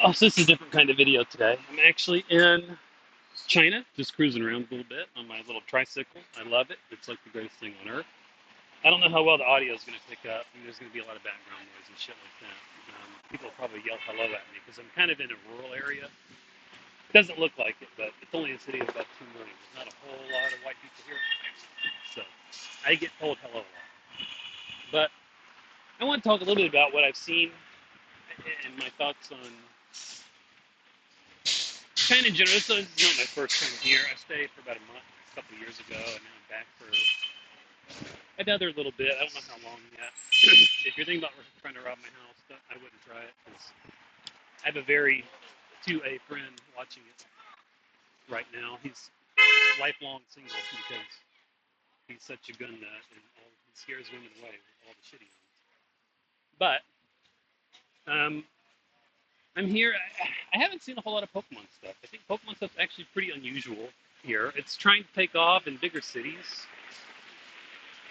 Oh, so this is a different kind of video today. I'm actually in China, just cruising around a little bit on my little tricycle. I love it. It's like the greatest thing on earth. I don't know how well the audio is going to pick up. I mean, there's going to be a lot of background noise and shit like that. People will probably yell hello at me because I'm kind of in a rural area. It doesn't look like it, but it's only a city of about 2 million. There's not a whole lot of white people here. So I get told hello a lot. But I want to talk a little bit about what I've seen and my thoughts on China in general. So this is not my first time here. I stayed for about a month a couple of years ago, and now I'm back for another little bit. I don't know how long yet. If you're thinking about trying to rob my house, I wouldn't try it because I have a very 2A friend watching it right now. He's lifelong single because he's such a gun nut and he scares women away with all the shit he owns. But I'm here. I haven't seen a whole lot of Pokemon stuff. I think Pokemon stuff's actually pretty unusual here. It's trying to take off in bigger cities.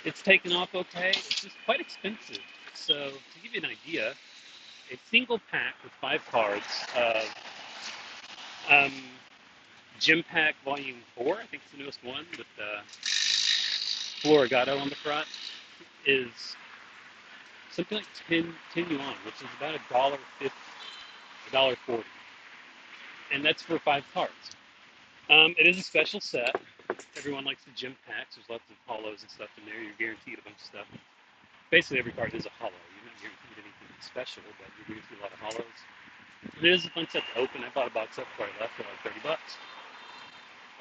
It's taken off okay. It's just quite expensive. So to give you an idea, a single pack with 5 cards of um, Gym Pack Volume 4, I think it's the newest one with Florigato on the front, is something like 10 yuan, which is about $1.50, $1.40. And that's for 5 cards. It is a special set. Everyone likes the gym packs. There's lots of hollows and stuff in there. You're guaranteed a bunch of stuff. Basically, every card is a hollow. You're not guaranteed anything special, but you're guaranteed a lot of hollows. And it is a fun set to open. I bought a box set before I left for like 30 bucks.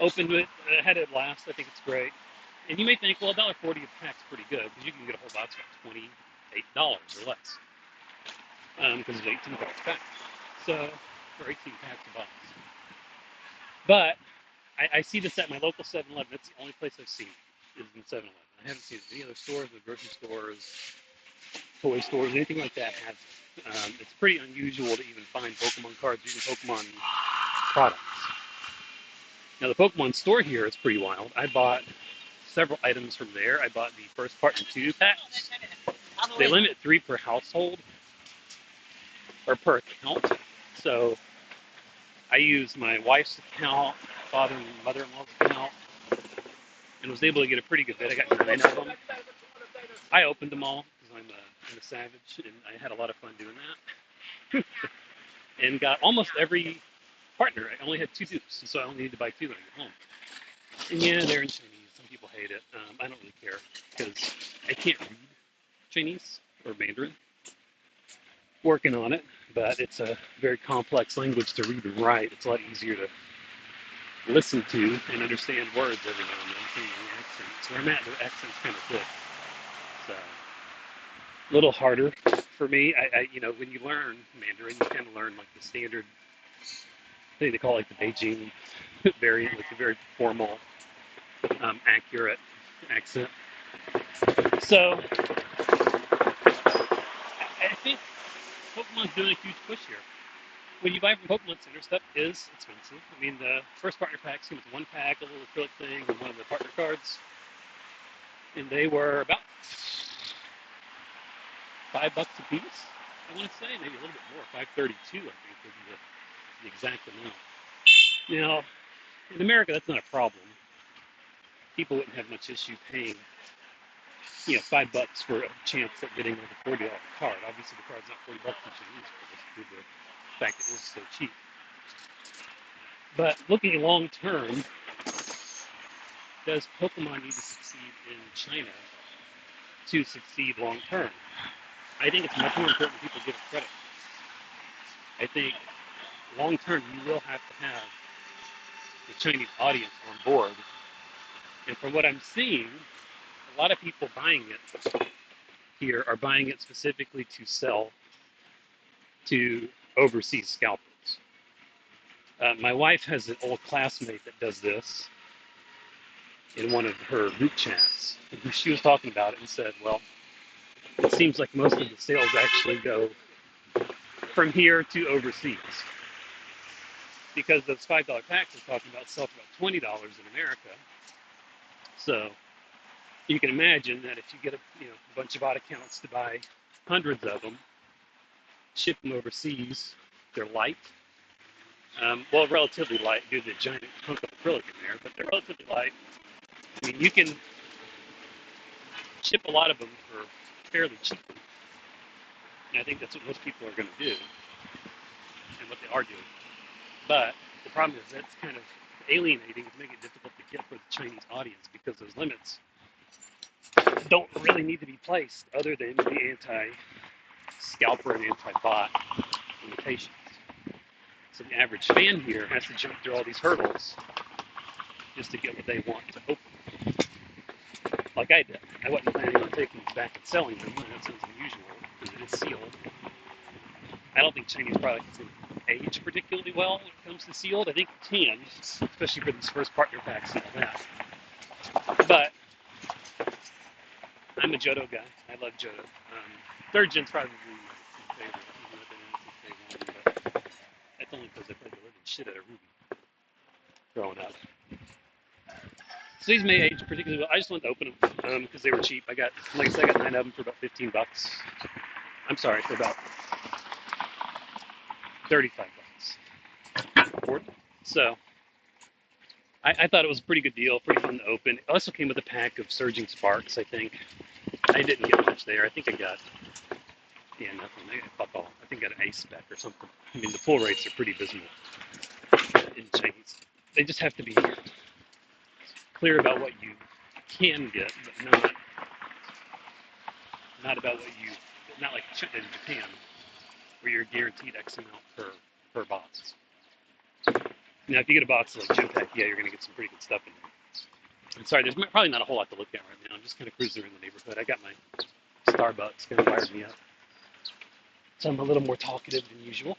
Opened it, had it last. I think it's great. And you may think, well, $1.40 a pack's pretty good because you can get a whole box for $28 or less because it's 18 cards pack. So, for 18 packs a box. But I see this at my local 7-Eleven. That's the only place I've seen it, is in 7-Eleven. I haven't seen it in any other stores, the grocery stores, toy stores, anything like that has it. It's pretty unusual to even find Pokemon cards or even Pokemon products. Now, the Pokemon store here is pretty wild. I bought several items from there. I bought the first part in 2 packs. They limit 3 per household or per account. So I used my wife's account, father and mother-in-law's account, and was able to get a pretty good bit. I got 9 of them. I opened them all because I'm a savage, and I had a lot of fun doing that. And got almost every partner. I only had 2 dupes, so I only need to buy 2 when I get home. And yeah, they're in Chinese. Some people hate it. I don't really care because I can't read Chinese or Mandarin. Working on it, but it's a very complex language to read and write. It's a lot easier to listen to and understand words every now and then, seeing the accents. Where I'm at, the accent's kind of thick. So a little harder for me. When you learn Mandarin, you kind of learn like the standard thing they call like the Beijing variant, like the very formal, accurate accent. So I think Pokemon's doing a huge push here. When you buy from Pokemon Center, stuff is expensive. I mean, the first partner packs came with 1 pack, a little acrylic thing, and one of the partner cards, and they were about $5 a piece. I want to say maybe a little bit more, 5.32, I think, is the exact amount. Now, in America, that's not a problem. People wouldn't have much issue paying, $5 for a chance at getting like a $40 card. Obviously, the card's not $40 in Chinese due to the fact that it is so cheap. But looking long term, does Pokemon need to succeed in China to succeed long term? I think it's much more important than people give it credit. I think long term you will have to have the Chinese audience on board. And from what I'm seeing, a lot of people buying it here are buying it specifically to sell to overseas scalpers. My wife has an old classmate that does this in one of her group chats. And she was talking about it and said, well, it seems like most of the sales actually go from here to overseas. Because those $5 packs we're talking about sell for about $20 in America. So you can imagine that if you get a bunch of odd accounts to buy hundreds of them, ship them overseas, they're light. Well, relatively light due to the giant hunk of acrylic in there, but they're relatively light. I mean, you can ship a lot of them for fairly cheap. And I think that's what most people are going to do and what they are doing. But the problem is that's kind of alienating and making it difficult to get for the Chinese audience because those limits don't really need to be placed other than the anti-scalper and anti-bot limitations. So the average fan here has to jump through all these hurdles just to get what they want to open. Like I did. I wasn't planning on taking these back and selling them. That sounds unusual because it is sealed. I don't think Chinese products can age particularly well when it comes to sealed. I think it can, especially for these first partner packs and all that. But I'm a Johto guy. I love Johto. Third gen's probably my favorite, even though I've been in it since day one. But that's only because I played the living shit out of Ruby growing up. So these may age particularly well. I just wanted to open them because they were cheap. I got, like I said, I got 9 of them for about $15. I'm sorry, for about $35. So I thought it was a pretty good deal, pretty fun to open. It also came with a pack of Surging Sparks, I think. I didn't get much there. I think I got, nothing. I got fuck all. I think I got an A spec or something. I mean, the pull rates are pretty abysmal in Chinese. They just have to be clear about what you can get, but not about what you, not like in Japan, where you're guaranteed X amount per box. Now, if you get a box like Gym Pack, yeah, you're going to get some pretty good stuff in there. I'm sorry, there's probably not a whole lot to look at right now. I'm just kind of cruising around the neighborhood. I got my Starbucks kind of wired me up. So I'm a little more talkative than usual,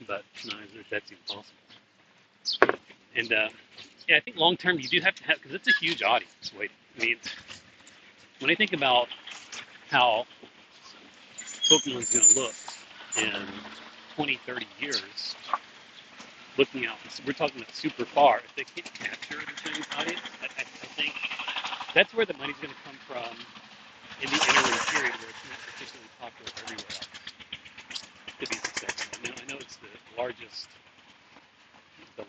but no, that's impossible. And I think long term you do have to have, because it's a huge audience. Wait, I mean, when I think about how Pokemon's going to look in 20, 30 years, looking out, we're talking about super far. If they can't capture the Chinese audience, I think that's where the money's going to come from in the interim period where it's not particularly popular everywhere else to be successful. Now, I know it's the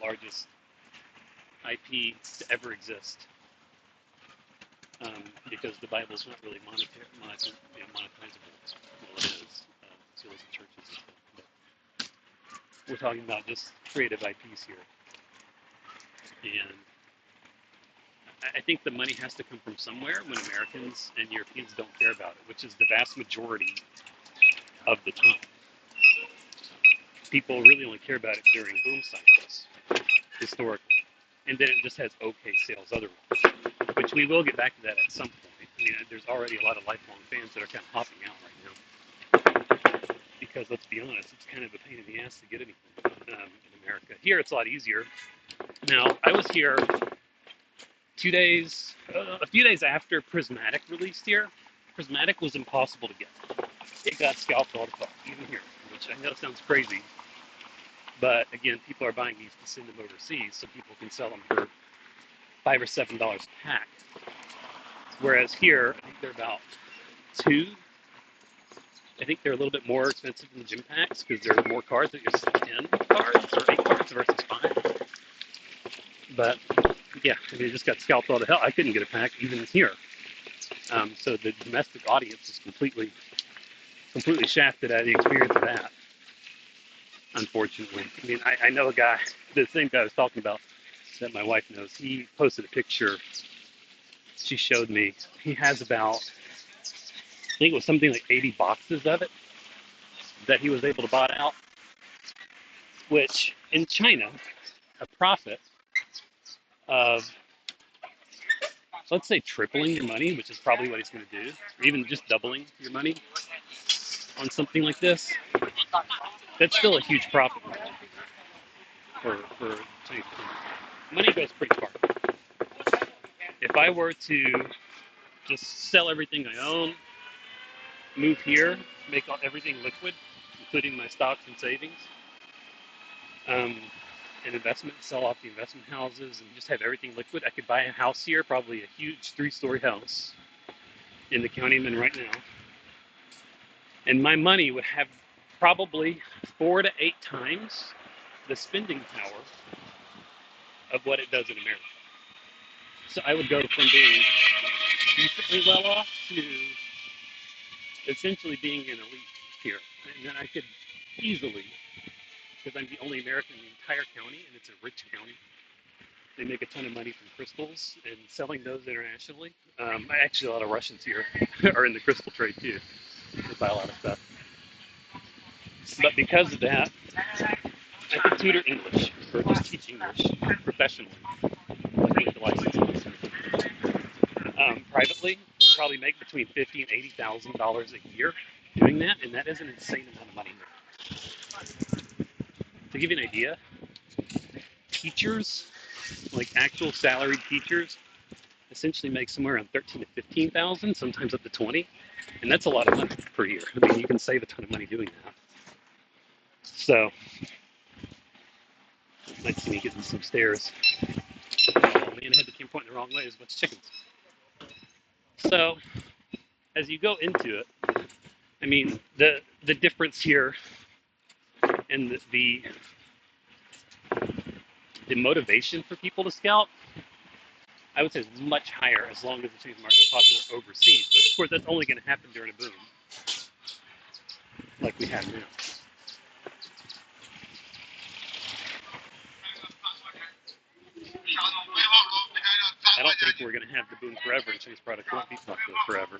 largest IP to ever exist because the Bible's not really monetizable. Well, it is. So is the churches and stuff. But we're talking about just creative IPs here. And I think the money has to come from somewhere when Americans and Europeans don't care about it, which is the vast majority of the time. People really only care about it during boom cycles, historically. And then it just has okay sales otherwise, which we will get back to that at some point. I mean, there's already a lot of lifelong fans that are kind of hopping out right now. Because let's be honest, it's kind of a pain in the ass to get anything in America. Here, it's a lot easier. Now, I was here a few days after Prismatic released here. Prismatic was impossible to get. It got scalped all the fuck, even here, which I know sounds crazy. But again, people are buying these to send them overseas so people can sell them for $5 or $7 a pack. Whereas here, I think they're about $2. I think they're a little bit more expensive than the gym packs because there are more cards. There's 10 cards or 8 cards versus 5. But yeah, I mean, it just got scalped all to hell. I couldn't get a pack even here. So the domestic audience is completely shafted out of the experience of that. Unfortunately, I mean, I know a guy, the same guy I was talking about that my wife knows. He posted a picture. She showed me. He has about, I think it was something like 80 boxes of it that he was able to buy out. Which in China, a profit of, let's say, tripling your money, which is probably what he's going to do, or even just doubling your money on something like this, that's still a huge profit for Chinese. Money goes pretty far. If I were to just sell everything I own, move here, make everything liquid, including my stocks and savings, and investment, sell off the investment houses, and just have everything liquid, I could buy a house here, probably a huge 3-story house in the county I'm in right now, and my money would have probably 4 to 8 times the spending power of what it does in America. So I would go from being decently well off to essentially being an elite here. And then I could easily, because I'm the only American in the entire county, and it's a rich county, they make a ton of money from crystals and selling those internationally. Actually, a lot of Russians here are in the crystal trade too. They buy a lot of stuff. But because of that, I could tutor English or just teach English professionally, like with the license. Privately, probably make between $50,000 and $80,000 a year doing that, and that is an insane amount of money. To give you an idea, teachers, like actual salaried teachers, essentially make somewhere around 13 to 15,000, sometimes up to 20, and that's a lot of money per year. I mean, you can save a ton of money doing that. So, let's see me getting some stairs. Oh man, I had the camera pointing the wrong way. There's a bunch of chickens. So, as you go into it, I mean, the difference here and the motivation for people to scout, I would say is much higher as long as the Chinese market is popular overseas. But of course, that's only going to happen during a boom, like we have now. I don't think we're going to have the boom forever, and Chinese products won't be popular forever.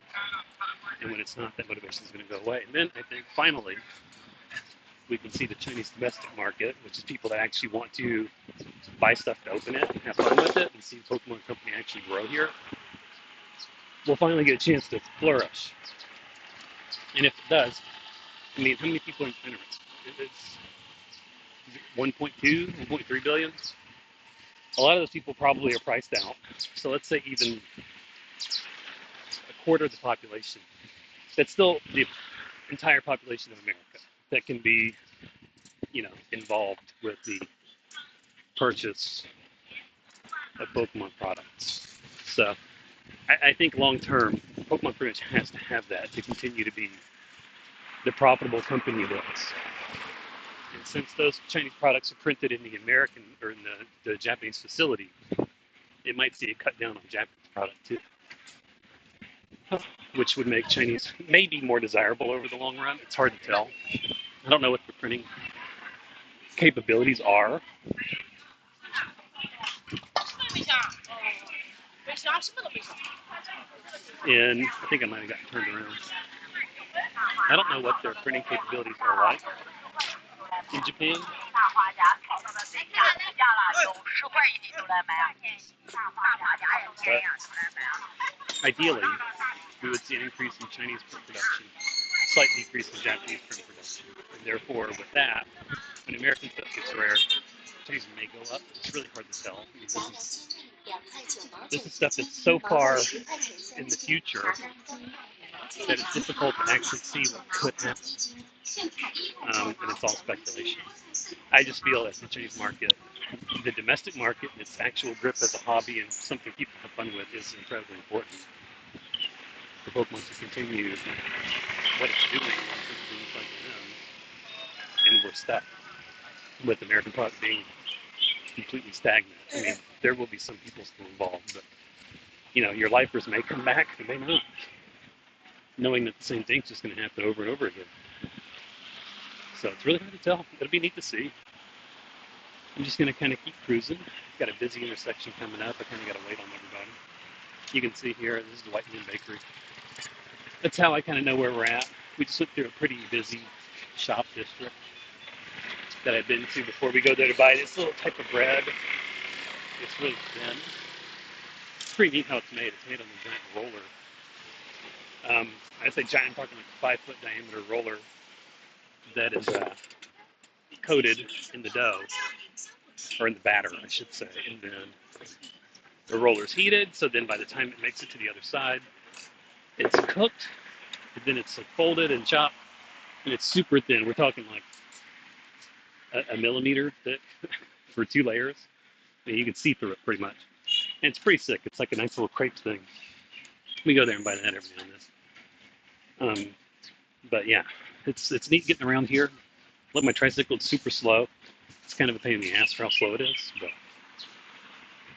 And when it's not, that motivation is going to go away. And then I think finally, we can see the Chinese domestic market, which is people that actually want to buy stuff to open it, have fun with it, and see Pokemon Company actually grow here. We'll finally get a chance to flourish. And if it does, I mean, how many people are in China? It's 1.2, 1.3 billion. A lot of those people probably are priced out. So let's say even a quarter of the population. That's still the entire population of America that can be, involved with the purchase of Pokemon products. So I think long term, Pokemon pretty much has to have that to continue to be the profitable company it is. And since those Chinese products are printed in the American or in the Japanese facility, it might see a cut down on Japanese product too, which would make Chinese maybe more desirable over the long run. It's hard to tell. I don't know what the printing capabilities are. And I think I might have gotten turned around. I don't know what their printing capabilities are like in Japan. But ideally, we would see an increase in Chinese print production, slight decrease in Japanese print production. And therefore, with that, when American stuff gets rare, Chinese may go up. It's really hard to tell. I mean, this is stuff that's so far in the future that it's difficult to actually see what could happen. And it's all speculation. I just feel that the Chinese market, the domestic market, its actual grip as a hobby and something people have fun with is incredibly important for Pokemon to continue what it's doing once it's being cycled in, and we're stuck with American product being completely stagnant. I mean, there will be some people still involved, but your lifers may come back, they may not, knowing that the same thing's just going to happen over and over again. So it's really hard to tell. It'll be neat to see. I'm just going to kind of keep cruising. Got a busy intersection coming up. I kind of got to wait on everybody. You can see here, this is the White Man Bakery. That's how I kind of know where we're at. We just went through a pretty busy shop district that I've been to before we go there to buy this little type of bread. It's really thin. It's pretty neat how it's made. It's made on a giant roller. I say giant, I'm talking like a 5-foot diameter roller that is coated in the dough, or in the batter, I should say. And then the roller's heated, so then by the time it makes it to the other side, it's cooked, and then it's folded and chopped, and it's super thin. We're talking like a millimeter thick for 2 layers. I mean, you can see through it pretty much. And it's pretty sick. It's like a nice little crepe thing. We go there and buy that every now and then. But yeah, It's neat getting around here. Let my tricycle, it's super slow. It's kind of a pain in the ass for how slow it is, but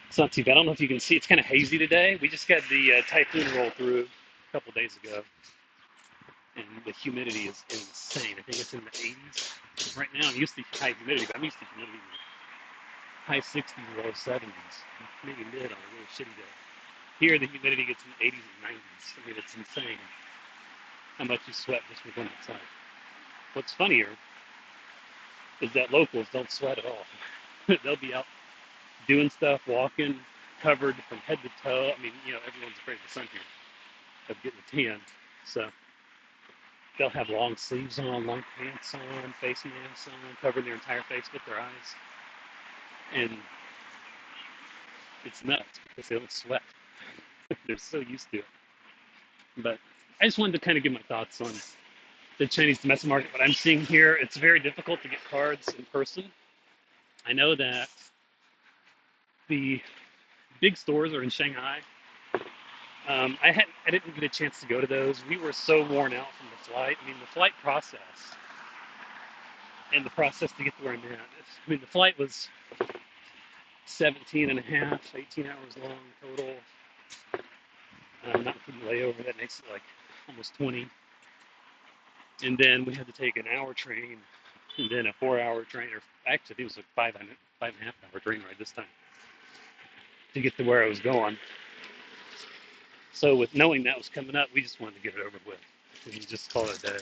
it's not too bad. I don't know if you can see. It's kind of hazy today. We just got the typhoon roll through a couple days ago, and the humidity is insane. I think it's in the 80s right now. I'm used to high humidity, but I'm used to humidity in the high 60s, low 70s, maybe mid on a really shitty day. Here, the humidity gets in the 80s and 90s. I mean, it's insane how much you sweat just from going outside. What's funnier is that locals don't sweat at all. They'll be out doing stuff, walking, covered from head to toe. I mean, everyone's afraid of the sun here, of getting a tan. So they'll have long sleeves on, long pants on, face masks on, covering their entire face with their eyes. And it's nuts because they don't sweat. They're so used to it. But I just wanted to kind of give my thoughts on the Chinese domestic market. What I'm seeing here, it's very difficult to get cards in person. I know that the big stores are in Shanghai. I didn't get a chance to go to those. We were so worn out from the flight. I mean, the flight process and the process to get to where I'm at. I mean, the flight was 17 and a half, 18 hours long total. Not including layover, that makes it like almost 20. And then we had to take an hour train, and then a 4-hour train, or actually, I think it was a 5.5 hour train ride this time to get to where I was going. So with knowing that was coming up, we just wanted to get it over with and just call it a day.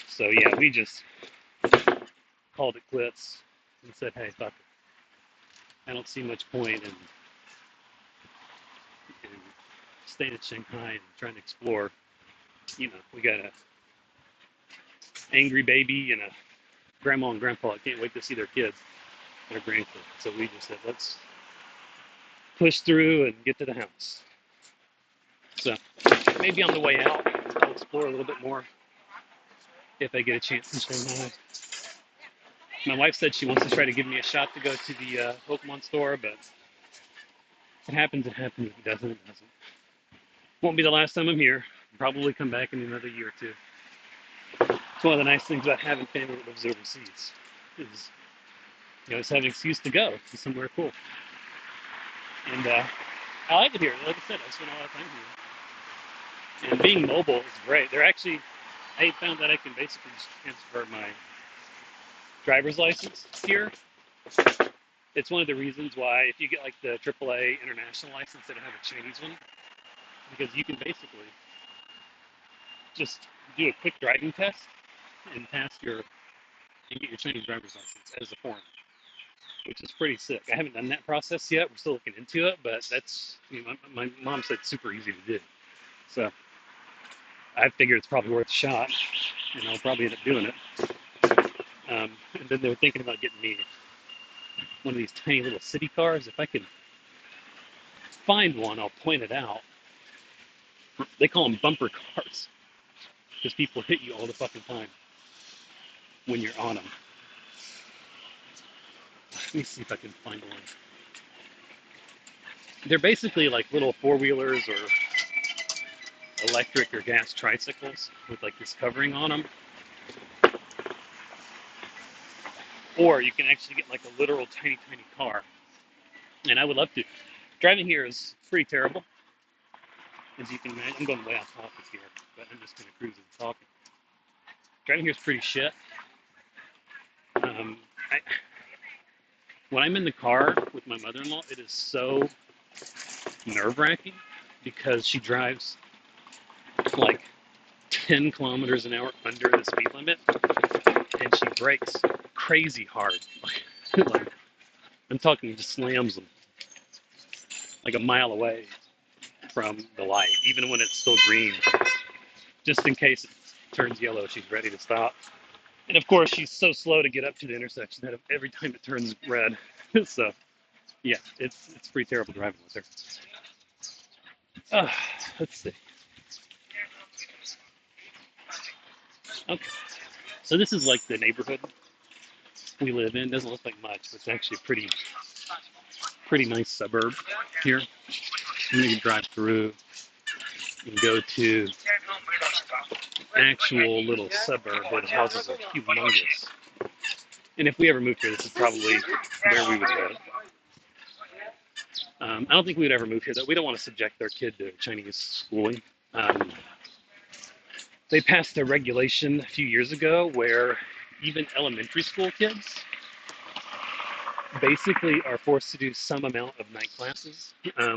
So yeah, we just called it quits and said, hey, fuck it. I don't see much point in staying in Shanghai and trying to explore. We got a angry baby and a grandma and grandpa that can't wait to see their kids, their grandkids. So we just said, let's push through and get to the house. So maybe on the way out, I'll explore a little bit more if I get a chance in Shanghai. My wife said she wants to try to give me a shot to go to the Pokémon store, but if it happens, it happens. If it doesn't, it doesn't. Won't be the last time I'm here. I'll probably come back in another year or two. It's one of the nice things about having family that lives overseas is, it's having an excuse to go to somewhere cool. And I like it here. Like I said, I spent a lot of time here. And being mobile is great. I found that I can basically just transfer my driver's license here. It's one of the reasons why if you get like the AAA international license, they don't have a Chinese one, because you can basically just do a quick driving test and get your Chinese driver's license as a foreigner, which is pretty sick. I haven't done that process yet. We're still looking into it, but that's, my mom said it's super easy to do. So I figured it's probably worth a shot, and I'll probably end up doing it. And then they were thinking about getting me one of these tiny little city cars. If I can find one, I'll point it out. They call them bumper cars because people hit you all the fucking time when you're on them. Let me see if I can find one. They're basically like little four-wheelers or electric or gas tricycles with like this covering on them. Or you can actually get like a literal tiny, tiny car. And I would love to. Driving here is pretty terrible. As you can imagine, I'm going way off topic here, but I'm just going to cruise and talking. Driving here is pretty shit. When I'm in the car with my mother-in-law, it is so nerve-wracking because she drives like 10 kilometers an hour under the speed limit, and she brakes crazy hard. Like, I'm talking, just slams them like a mile away from the light, even when it's still green, just in case it turns yellow, she's ready to stop. And of course, she's so slow to get up to the intersection that every time it turns red. So, yeah, it's pretty terrible driving with her. Let's see. Okay, so this is like the neighborhood we live in. Doesn't look like much, but it's actually a pretty nice suburb here. And you can drive through. and go to an actual little suburb where the houses are humongous. And if we ever moved here, this is probably where we would live. I don't think we would ever move here, though. We don't want to subject our kid to Chinese schooling. Um, they passed a regulation a few years ago where even elementary school kids basically are forced to do some amount of night classes,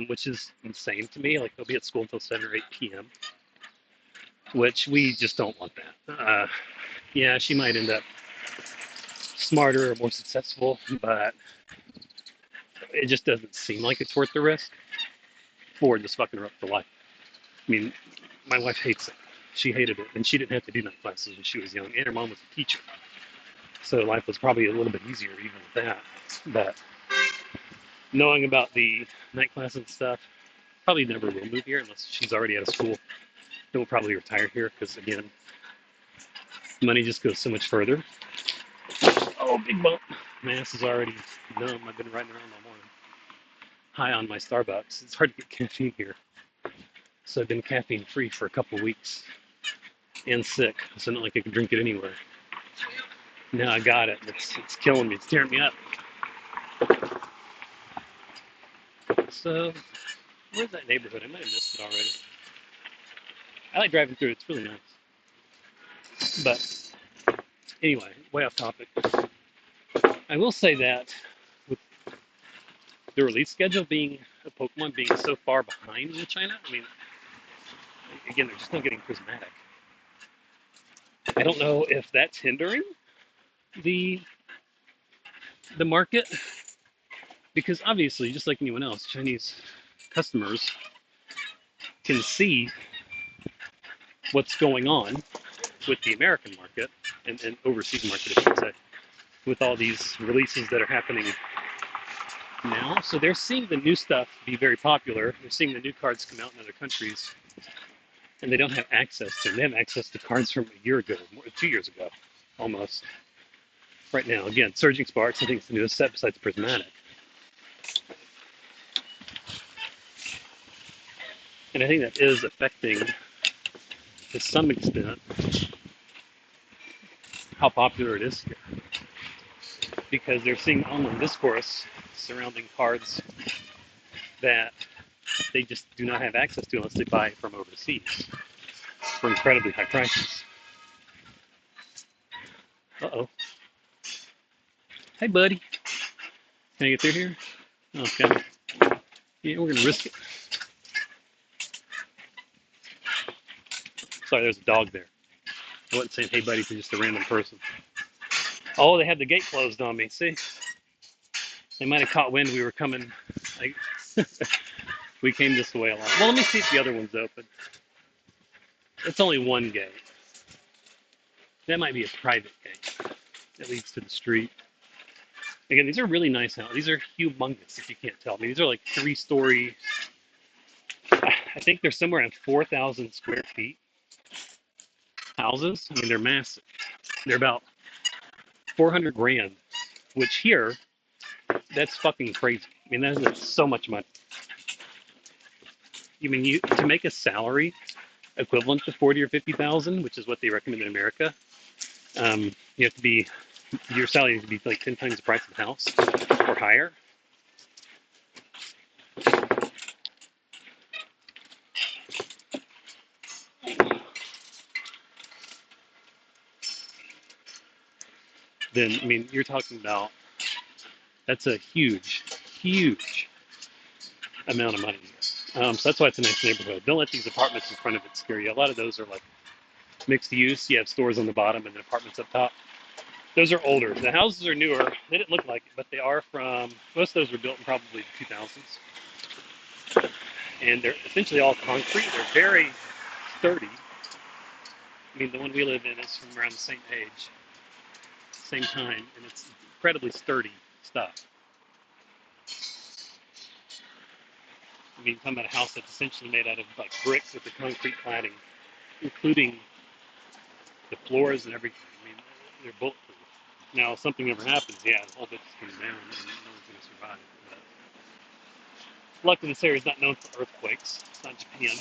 which is insane to me. Like they'll be at school until 7 or 8 p.m., which we just don't want that. Yeah, she might end up smarter or more successful, but it just doesn't seem like it's worth the risk for just fucking her up for life. I mean, my wife hates it. She hated it, and she didn't have to do night classes when she was young, and her mom was a teacher. So life was probably a little bit easier even with that. But knowing about the night class and stuff, probably never will move here unless she's already out of school. Then we'll probably retire here because, again, money just goes so much further. Oh, big bump. My ass is already numb. I've been riding around all morning. High on my Starbucks. It's hard to get caffeine here. So I've been caffeine free for a couple of weeks and sick. So not like I can drink it anywhere. Now I got it. It's killing me. It's tearing me up. So where's that neighborhood? I might have missed it already. I like driving through it. It's really nice. But anyway, way off topic. I will say that with the release schedule being of Pokemon being so far behind in China, I mean, again, they're just not getting prismatic. I don't know if that's hindering the the market because obviously, just like anyone else, Chinese customers can see what's going on with the American market and overseas market, I should say, with all these releases that are happening now. So they're seeing the new stuff be very popular. They're seeing the new cards come out in other countries, and they don't have access to them. They have access to cards from a year ago, 2 years ago, almost. Right now, again, Surging Sparks, I think it's the newest set besides Prismatic. And I think that is affecting, to some extent, how popular it is here. Because they're seeing online discourse surrounding cards that they just do not have access to unless they buy it from overseas for incredibly high prices. Uh-oh. Hey, buddy. Can I get through here? Okay. Yeah, we're going to risk it. Sorry, there's a dog there. I wasn't saying hey, buddy, to just a random person. Oh, they had the gate closed on me. See? They might have caught wind we were coming. Like, we came this way a lot. Well, let me see if the other one's open. It's only one gate. That might be a private gate that leads to the street. Again, these are really nice houses. These are humongous, if you can't tell. I mean, these are like 3-story. I think they're somewhere in 4,000 square feet houses. I mean, they're massive. They're about 400 grand, which here, that's fucking crazy. I mean, that's so much money. I mean, to make a salary equivalent to 40 or 50,000, which is what they recommend in America, you have to be your salary needs to be like 10 times the price of the house or higher. Then I mean, you're talking about that's a huge, huge amount of money. So that's why it's a nice neighborhood. Don't let these apartments in front of it scare you. A lot of those are like mixed use. You have stores on the bottom and then apartments up top. Those are older. The houses are newer. They didn't look like it, but they are from, most of those were built in probably the 2000s. And they're essentially all concrete. They're very sturdy. I mean, the one we live in is from around the same age, same time, and it's incredibly sturdy stuff. I mean, talking about a house that's essentially made out of like bricks with the concrete cladding, including the floors and everything. I mean, they're bulletproof. Now, if something ever happens, yeah, the whole bitch is coming down, and no one's going to survive. But luckily, this area is not known for earthquakes. It's not Japan.